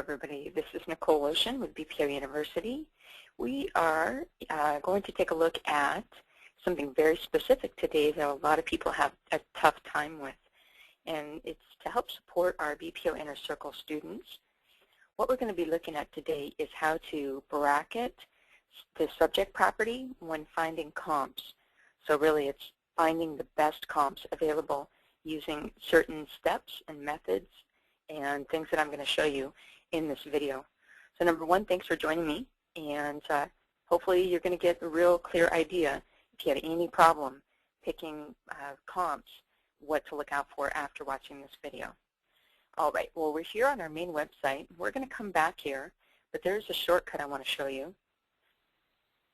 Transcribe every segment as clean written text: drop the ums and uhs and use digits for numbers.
Everybody, this is Nicole Ocean with BPO University. We are going to take a look at something very specific today that a lot of people have a tough time with, and it's to help support our BPO Inner Circle students. What we're going to be looking at today is how to bracket the subject property when finding comps. So really it's finding the best comps available using certain steps and methods and things that I'm going to show you in this video. So number one, thanks for joining me, and hopefully you're going to get a real clear idea if you have any problem picking comps, what to look out for after watching this video. All right, well, we're here on our main website. We're going to come back here, but there's a shortcut I want to show you,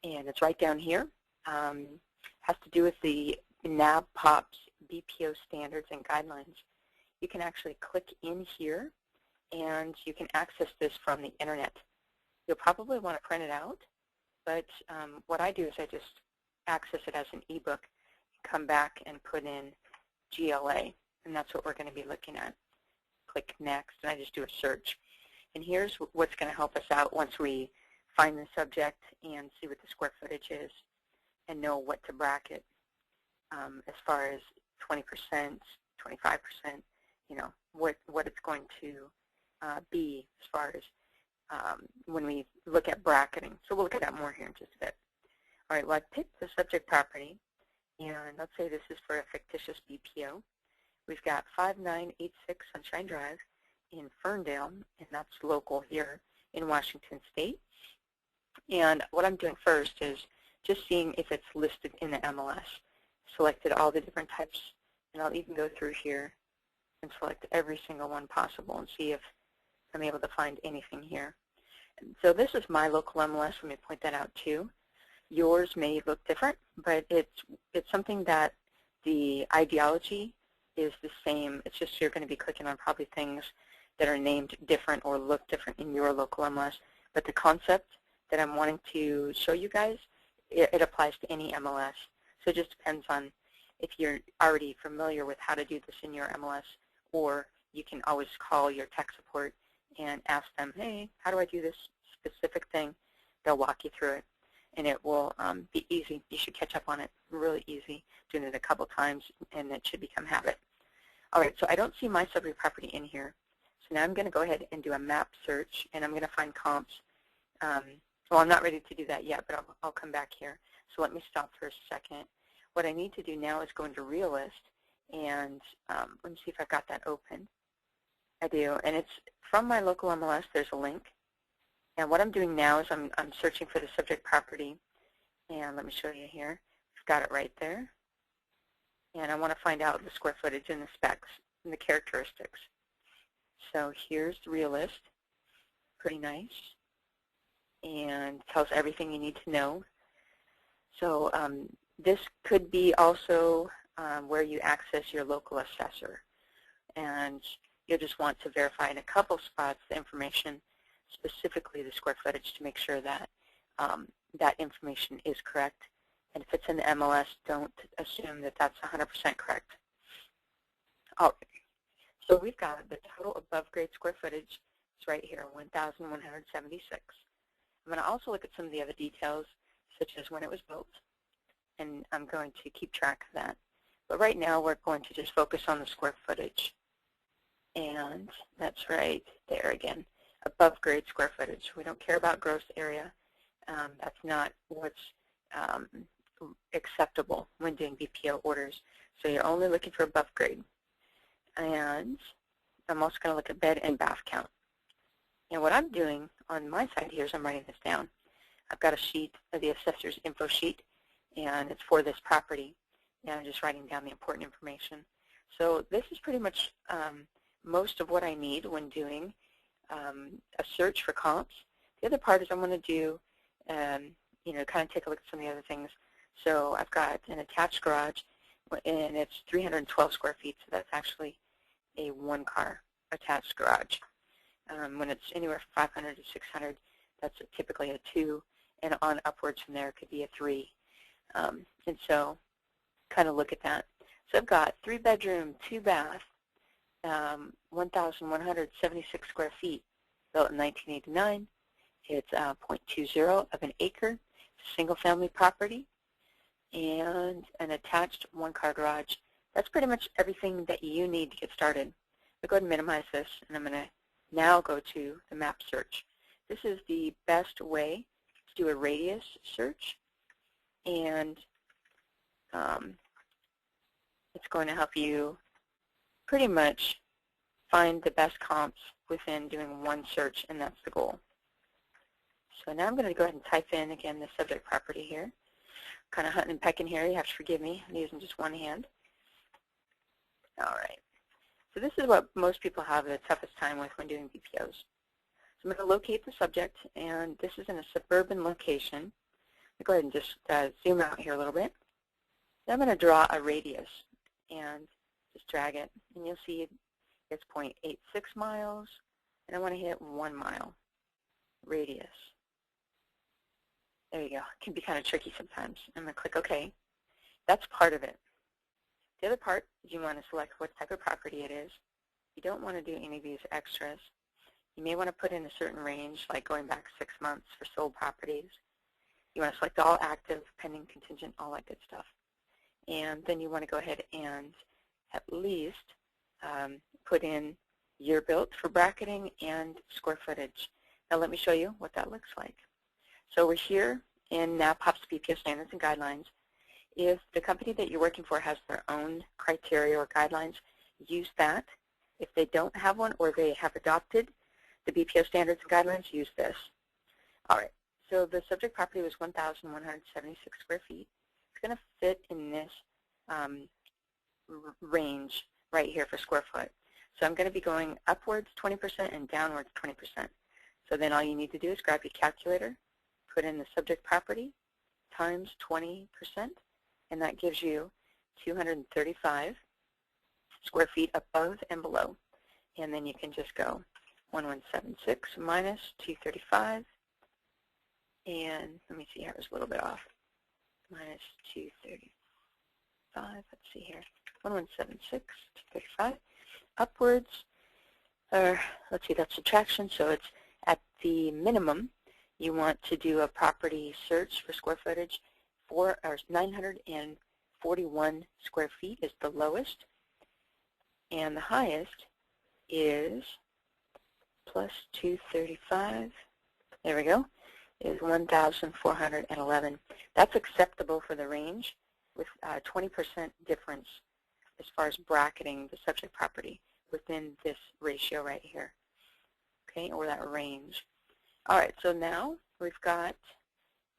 and it's right down here. Has to do with the NAB POPs BPO standards and guidelines. You can actually click in here, and you can access this from the internet. You'll probably want to print it out, but what I do is I just access it as an ebook, come back and put in GLA, and that's what we're going to be looking at. Click next, and I just do a search. And here's what's going to help us out once we find the subject and see what the square footage is and know what to bracket as far as 20%, 25%, you know, what it's going to be as far as when we look at bracketing. So we'll look at that more here in just a bit. All right, well, I picked the subject property, and let's say this is for a fictitious BPO. We've got 5986 Sunshine Drive in Ferndale, and that's local here in Washington State. And what I'm doing first is just seeing if it's listed in the MLS. Selected all the different types, and I'll even go through here and select every single one possible and see if I'm able to find anything here. So this is my local MLS. Let me point that out too. Yours may look different, but it's something that the ideology is the same. It's just you're going to be clicking on probably things that are named different or look different in your local MLS. But the concept that I'm wanting to show you guys, it applies to any MLS. So it just depends on if you're already familiar with how to do this in your MLS, or you can always call your tech support and ask them, hey, how do I do this specific thing? They'll walk you through it, and it will be easy. You should catch up on it really easy, doing it a couple times, and it should become habit. All right, so I don't see my subject property in here. So now I'm going to go ahead and do a map search, and I'm going to find comps. Well, I'm not ready to do that yet, but I'll come back here. So let me stop for a second. What I need to do now is go into Realist, and let me see if I've got that open. I do, and it's from my local MLS. There's a link, and what I'm doing now is I'm searching for the subject property, and let me show you here. I've got it right there, and I want to find out the square footage and the specs and the characteristics. So here's the Realist, pretty nice, and tells everything you need to know. So this could be also where you access your local assessor, and you'll just want to verify in a couple spots the information, specifically the square footage, to make sure that that information is correct. And if it's in the MLS, don't assume that that's 100% correct. All right. So we've got the total above grade square footage. It's right here, 1,176. I'm going to also look at some of the other details, such as when it was built, and I'm going to keep track of that. But right now, we're going to just focus on the square footage. And that's right there again, above grade square footage. We don't care about gross area. That's not what's acceptable when doing BPO orders. So you're only looking for above grade. And I'm also going to look at bed and bath count. And what I'm doing on my side here is I'm writing this down. I've got a sheet, the assessor's info sheet, and it's for this property. And I'm just writing down the important information. So this is pretty much most of what I need when doing a search for comps. The other part is I'm going to do, you know, kind of take a look at some of the other things. So I've got an attached garage, and it's 312 square feet, so that's actually a one-car attached garage. When it's anywhere from 500 to 600, that's typically a 2, and on upwards from there could be a 3. And so kind of look at that. So I've got 3-bedroom, 2-bath, 1,176 square feet built in 1989. It's 0.20 of an acre, single-family property, and an attached one-car garage. That's pretty much everything that you need to get started. I'll go ahead and minimize this, and I'm going to now go to the map search. This is the best way to do a radius search, and it's going to help you pretty much find the best comps within doing one search, and that's the goal. So now I'm going to go ahead and type in, again, the subject property here. Kind of hunting and pecking here. You have to forgive me. I'm using just one hand. All right. So this is what most people have the toughest time with when doing BPOs. So I'm going to locate the subject, and this is in a suburban location. I'll go ahead and just zoom out here a little bit. Then I'm going to draw a radius and just drag it, and you'll see it's 0.86 miles, and I want to hit 1 mile radius. There you go. It can be kind of tricky sometimes. I'm going to click OK. That's part of it. The other part is you want to select what type of property it is. You don't want to do any of these extras. You may want to put in a certain range, like going back 6 months for sold properties. You want to select all active, pending, contingent, all that good stuff. And then you want to go ahead and at least put in year built for bracketing and square footage. Now let me show you what that looks like. So we're here in now pops BPO standards and guidelines. If the company that you're working for has their own criteria or guidelines, use that. If they don't have one or they have adopted the BPO standards and guidelines, use this. All right, so the subject property was 1,176 square feet. It's going to fit in this range right here for square foot. So I'm going to be going upwards 20% and downwards 20%. So then all you need to do is grab your calculator, put in the subject property times 20%, and that gives you 235 square feet above and below. And then you can just go 1176 minus 235, and let me see here, I was a little bit off, minus 235, let's see here, 1176, 235, upwards, or let's see, that's subtraction, so it's at the minimum. You want to do a property search for square footage. 941 square feet is the lowest, and the highest is plus 235. There we go. Is 1,411. That's acceptable for the range, with 20% difference as far as bracketing the subject property within this ratio right here. Okay, or that range. All right, so now we've got,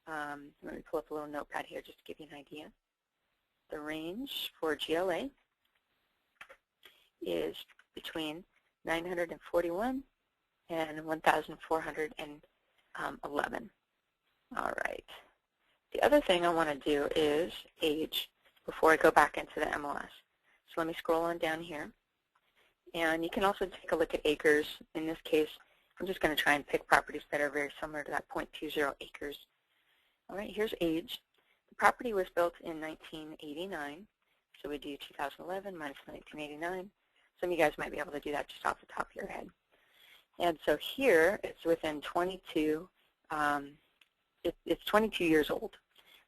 let me pull up a little notepad here just to give you an idea. The range for GLA is between 941 and 1,411. All right. The other thing I want to do is age before I go back into the MLS. So let me scroll on down here. And you can also take a look at acres. In this case, I'm just going to try and pick properties that are very similar to that 0.20 acres. All right, here's age. The property was built in 1989, so we do 2011 minus 1989. Some of you guys might be able to do that just off the top of your head. And so here, it's within 22, it's 22 years old.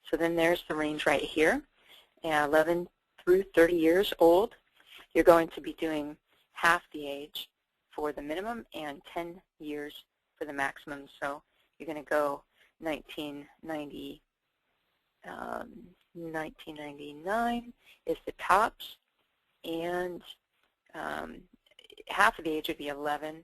So then there's the range right here, 11 through 30 years old. You're going to be doing half the age for the minimum and 10 years for the maximum. So you're going to go 1999 is the tops, and half of the age would be 11.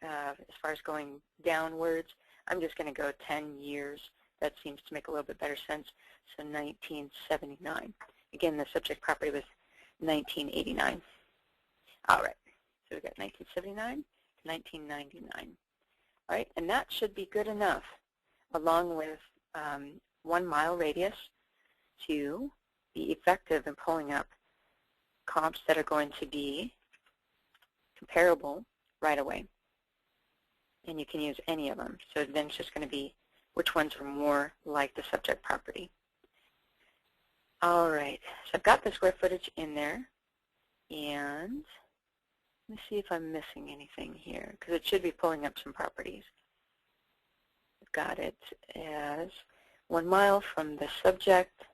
As far as going downwards, I'm just going to go 10 years. That seems to make a little bit better sense. So 1979. Again, the subject property was 1989. All right. So we've got 1979 to 1999. All right, and that should be good enough, along with 1 mile radius, to be effective in pulling up comps that are going to be comparable right away. And you can use any of them. So then it's just going to be which ones are more like the subject property. All right, so I've got the square footage in there, and Let me see if I'm missing anything here, because it should be pulling up some properties. I've got it as 1 mile from the subject,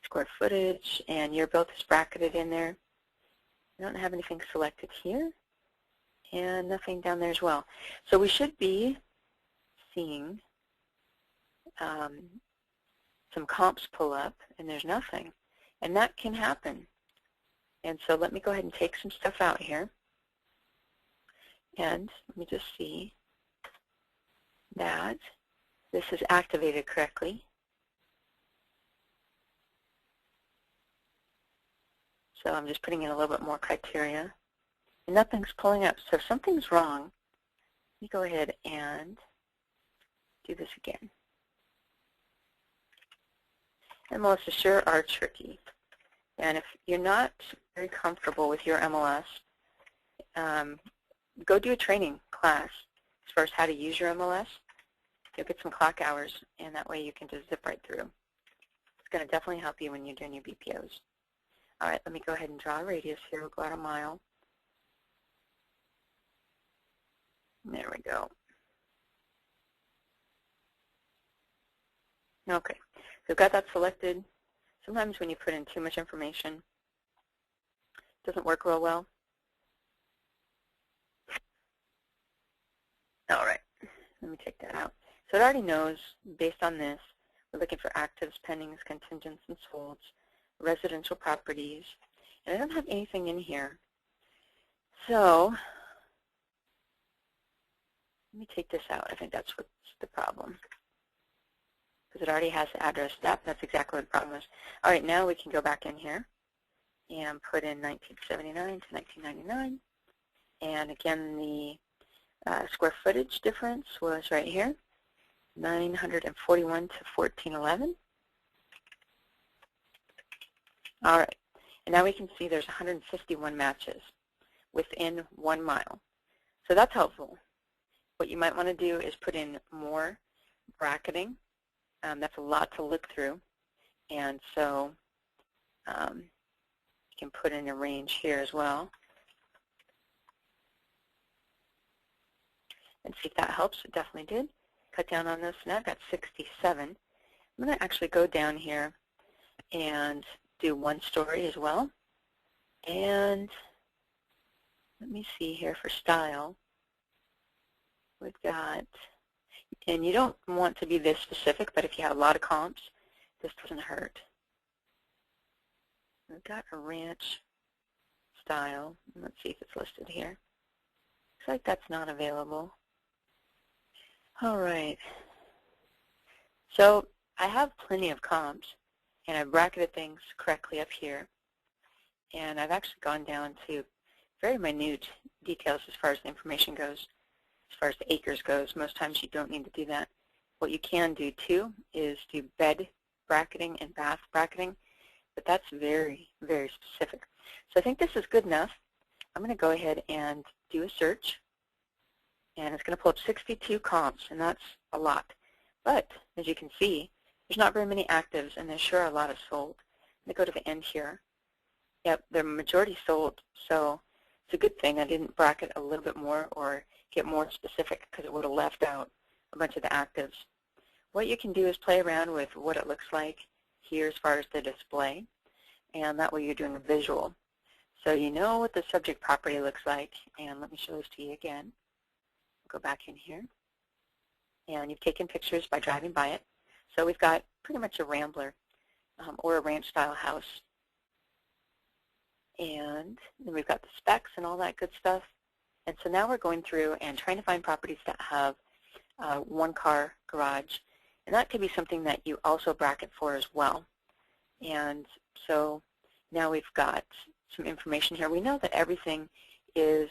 square footage, and year built is bracketed in there. I don't have anything selected here, and nothing down there as well. So we should be seeing some comps pull up, and there's nothing. And that can happen. And so let me go ahead and take some stuff out here. And let me just see that this is activated correctly. So I'm just putting in a little bit more criteria. And nothing's pulling up. So if something's wrong, let me go ahead and do this again. MLS sure are tricky. And if you're not very comfortable with your MLS, go do a training class as far as how to use your MLS. You'll get some clock hours, and that way you can just zip right through. It's going to definitely help you when you're doing your BPOs. All right, let me go ahead and draw a radius here. We'll go out a mile. There we go. Okay, so we've got that selected. Sometimes when you put in too much information, it doesn't work real well. All right, let me take that out. So it already knows, based on this, we're looking for actives, pendings, contingents, and solds, residential properties, and I don't have anything in here. So let me take this out. I think that's what's the problem, because it already has the address. That's exactly what the problem is. All right, now we can go back in here and put in 1979 to 1999. And again, the square footage difference was right here, 941 to 1411. All right, and now we can see there's 151 matches within 1 mile. So that's helpful. What you might want to do is put in more bracketing. That's a lot to look through, and so you can put in a range here as well and see if that helps. It definitely did. Cut down on this. Now I've got 67. I'm going to actually go down here and do 1 story as well. And let me see here for style. We've got, and you don't want to be this specific, but if you have a lot of comps, this doesn't hurt. We've got a ranch style. Let's see if it's listed here. Looks like that's not available. All right. So I have plenty of comps, and I've bracketed things correctly up here. And I've actually gone down to very minute details as far as the information goes. As far as the acres goes, most times you don't need to do that. What you can do, too, is do bed bracketing and bath bracketing, but that's very, very specific. So I think this is good enough. I'm going to go ahead and do a search, and it's going to pull up 62 comps, and that's a lot. But as you can see, there's not very many actives, and there's sure a lot of sold. Let me go to the end here. Yep, the majority sold, so it's a good thing I didn't bracket a little bit more or get more specific, because it would have left out a bunch of the actives. What you can do is play around with what it looks like here as far as the display, and that way you're doing a visual. So you know what the subject property looks like, and let me show this to you again. Go back in here, and you've taken pictures by driving by it. So we've got pretty much a rambler or a ranch-style house. And then we've got the specs and all that good stuff. And so now we're going through and trying to find properties that have 1-car garage. And that could be something that you also bracket for as well. And so now we've got some information here. We know that everything is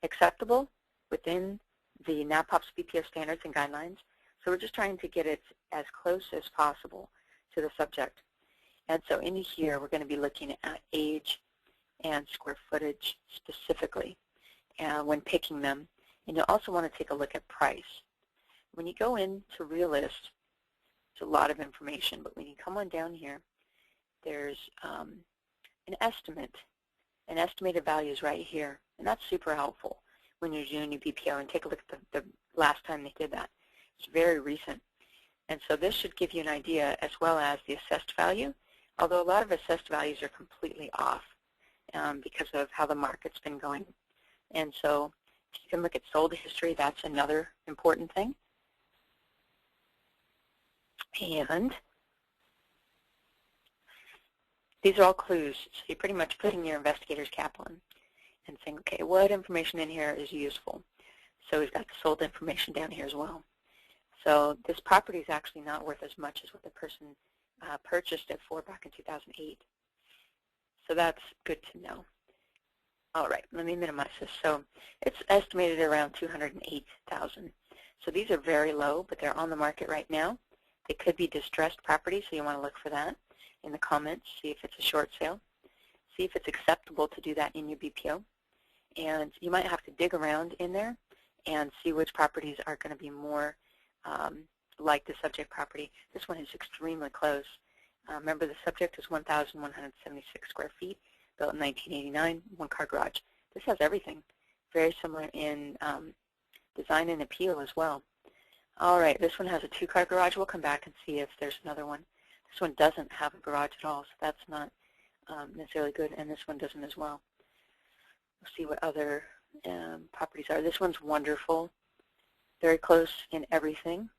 acceptable within the NAPOP's BPO standards and guidelines. So we're just trying to get it as close as possible to the subject. And so in here, we're going to be looking at age and square footage specifically when picking them. And you'll also want to take a look at price. When you go into Realist, it's a lot of information, but when you come on down here, there's an estimate. and estimated values right here. And that's super helpful when you're doing your BPO. And take a look at the last time they did that. It's very recent. And so this should give you an idea as well as the assessed value, although a lot of assessed values are completely off because of how the market's been going. And so if you can look at sold history, that's another important thing. And these are all clues. So you pretty much put in your investigator's cap on and saying, okay, what information in here is useful? So we've got the sold information down here as well. So this property is actually not worth as much as what the person purchased it for back in 2008. So that's good to know. All right, let me minimize this. So it's estimated around $208,000. So these are very low, but they're on the market right now. They could be distressed properties, so you want to look for that in the comments, see if it's a short sale, see if it's acceptable to do that in your BPO. And you might have to dig around in there and see which properties are going to be more like the subject property. This one is extremely close. Remember, the subject is 1,176 square feet, built in 1989, one-car garage. This has everything. Very similar in design and appeal as well. All right, this one has a two-car garage. We'll come back and see if there's another one. This one doesn't have a garage at all, so that's not necessarily good, and this one doesn't as well. We'll see what other properties are. This one's wonderful, very close in everything.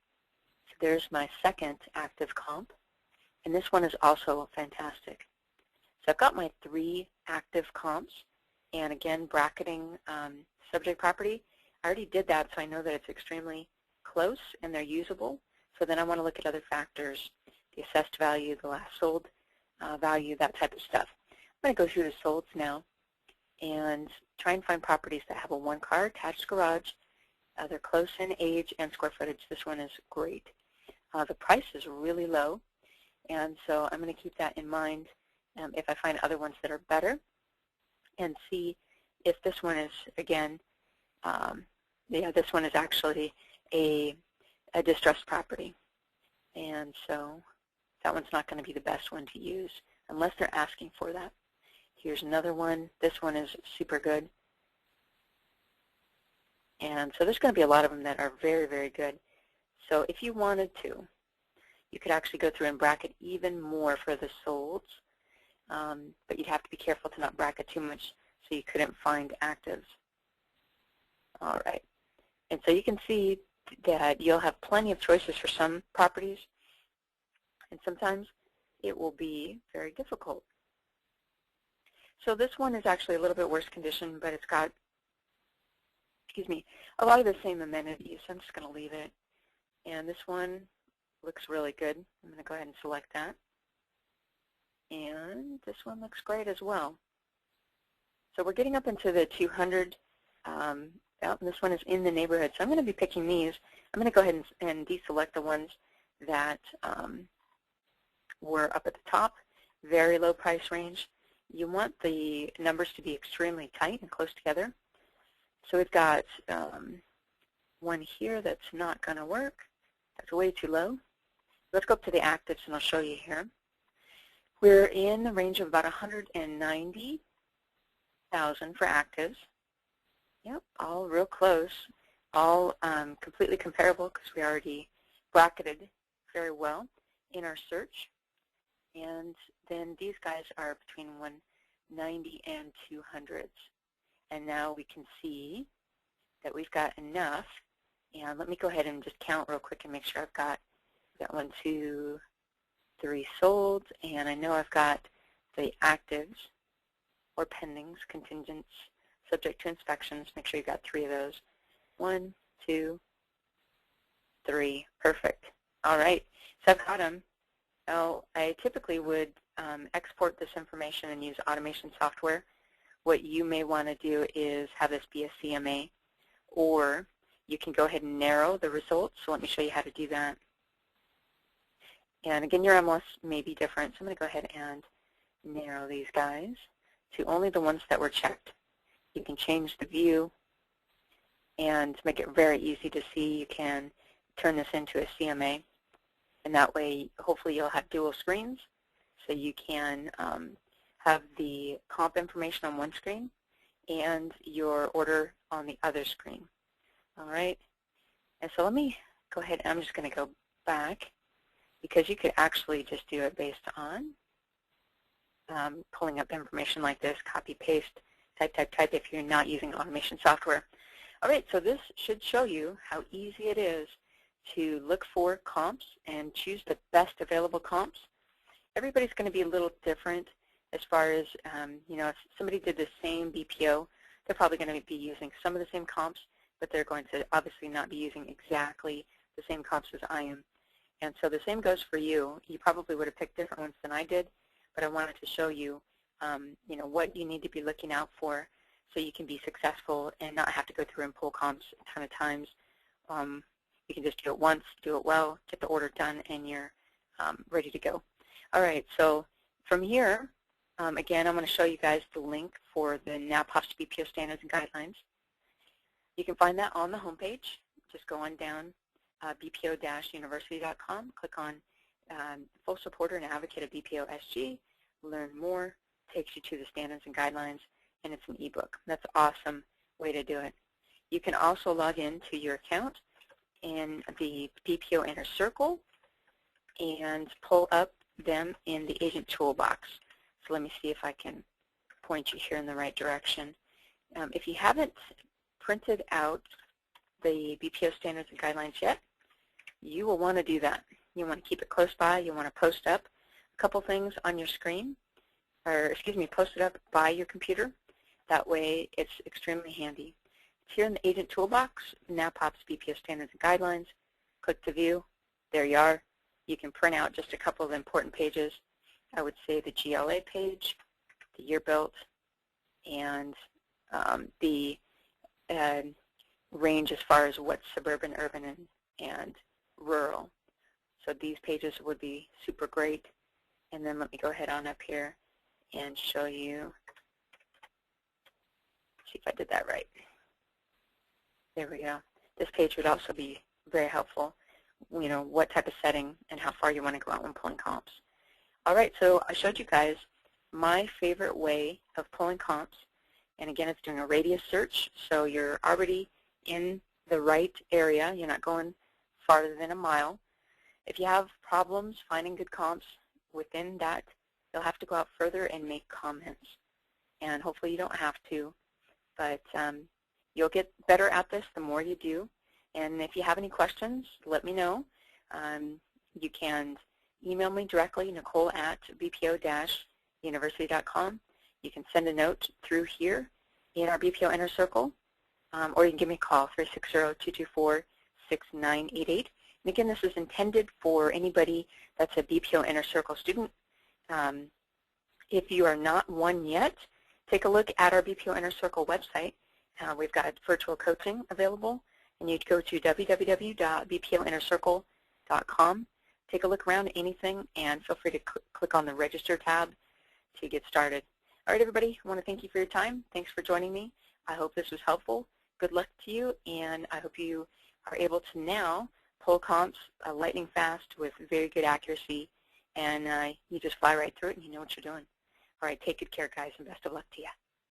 So there's my second active comp, and this one is also fantastic. So I've got my 3 active comps, and again, bracketing subject property. I already did that, so I know that it's extremely close and they're usable. So then I want to look at other factors, the assessed value, the last sold value, that type of stuff. I'm going to go through the solds now and try and find properties that have a one-car attached garage. They're close in age and square footage. This one is great. The price is really low, and so I'm going to keep that in mind if I find other ones that are better, and see if this one is, again, yeah, this one is actually a distressed property. And so that one's not going to be the best one to use unless they're asking for that. Here's another one. This one is super good. And so there's going to be a lot of them that are very, very good. So if you wanted to, you could actually go through and bracket even more for the solds, but you'd have to be careful to not bracket too much so you couldn't find actives. All right. And so you can see that you'll have plenty of choices for some properties, and sometimes it will be very difficult. So this one is actually a little bit worse condition, but it's got, excuse me, a lot of the same amenities. So I'm just going to leave it. And this one looks really good. I'm going to go ahead and select that. And this one looks great as well. So we're getting up into the 200. And this one is in the neighborhood. So I'm going to be picking these. I'm going to go ahead and deselect the ones that were up at the top, very low price range. You want the numbers to be extremely tight and close together. So we've got one here that's not going to work. That's way too low. Let's go up to the actives, and I'll show you here. We're in the range of about 190,000 for actives. Yep, all real close, all completely comparable because we already bracketed very well in our search. And then these guys are between 190 and 200s. And now we can see that we've got enough. And let me go ahead and just count real quick and make sure I've got 1, 2, 3 sold. And I know I've got the actives or pendings, contingents, subject to inspections. Make sure you've got 3 of those. 1, 2, 3. Perfect. All right. So I've got them. Now, I typically would export this information and use automation software. What you may want to do is have this be a CMA, or you can go ahead and narrow the results. So let me show you how to do that. And again, your MLS may be different, so I'm going to go ahead and narrow these guys to only the ones that were checked. You can change the view and make it very easy to see. You can turn this into a CMA, and that way hopefully you'll have dual screens so you can have the comp information on one screen and your order on the other screen. All right. And so let me go ahead. I'm just going to go back because you could actually just do it based on pulling up information like this, copy, paste, type if you're not using automation software. All right, so this should show you how easy it is to look for comps and choose the best available comps. Everybody's going to be a little different as far as, if somebody did the same BPO, they're probably going to be using some of the same comps, but they're going to obviously not be using exactly the same comps as I am. And so the same goes for you. You probably would have picked different ones than I did, but I wanted to show you, what you need to be looking out for so you can be successful and not have to go through and pull comps a ton of times. You can just do it once, do it well, get the order done, and you're ready to go. All right, so from here, again, I'm going to show you guys the link for the now published BPO standards and guidelines. You can find that on the homepage. Just go on down bpo-university.com, click on Full Supporter and Advocate of BPO SG, learn more, takes you to the standards and guidelines, and it's an ebook. That's an awesome way to do it. You can also log into your account in the BPO Inner Circle and pull up them in the agent toolbox. So let me see if I can point you here in the right direction. If you haven't printed out the BPO standards and guidelines yet, you will want to do that. You want to keep it close by. You want to post up a couple things on your screen, post it up by your computer. That way it's extremely handy. It's here in the agent toolbox. Now pops BPO standards and guidelines. Click to view. There you are. You can print out just a couple of important pages. I would say the GLA page, the year built, and the range as far as what's suburban, urban, and rural. So these pages would be super great. And then let me go ahead on up here and show you, see if I did that right. There we go. This page would also be very helpful, what type of setting and how far you want to go out when pulling comps. All right, so I showed you guys my favorite way of pulling comps. And again, it's doing a radius search, so you're already in the right area. You're not going farther than a mile. If you have problems finding good comps within that, you'll have to go out further and make comments. And hopefully you don't have to, but you'll get better at this the more you do. And if you have any questions, let me know. You can email me directly, nicole@bpo-university.com. You can send a note through here in our BPO Inner Circle, or you can give me a call, 360-224-6988. And again, this is intended for anybody that's a BPO Inner Circle student. If you are not one yet, take a look at our BPO Inner Circle website. We've got virtual coaching available, and you'd go to www.bpoinnercircle.com. Take a look around at anything, and feel free to click on the Register tab to get started. All right, everybody, I want to thank you for your time. Thanks for joining me. I hope this was helpful. Good luck to you, and I hope you are able to now pull comps lightning fast with very good accuracy, and you just fly right through it and you know what you're doing. All right, take good care, guys, and best of luck to you.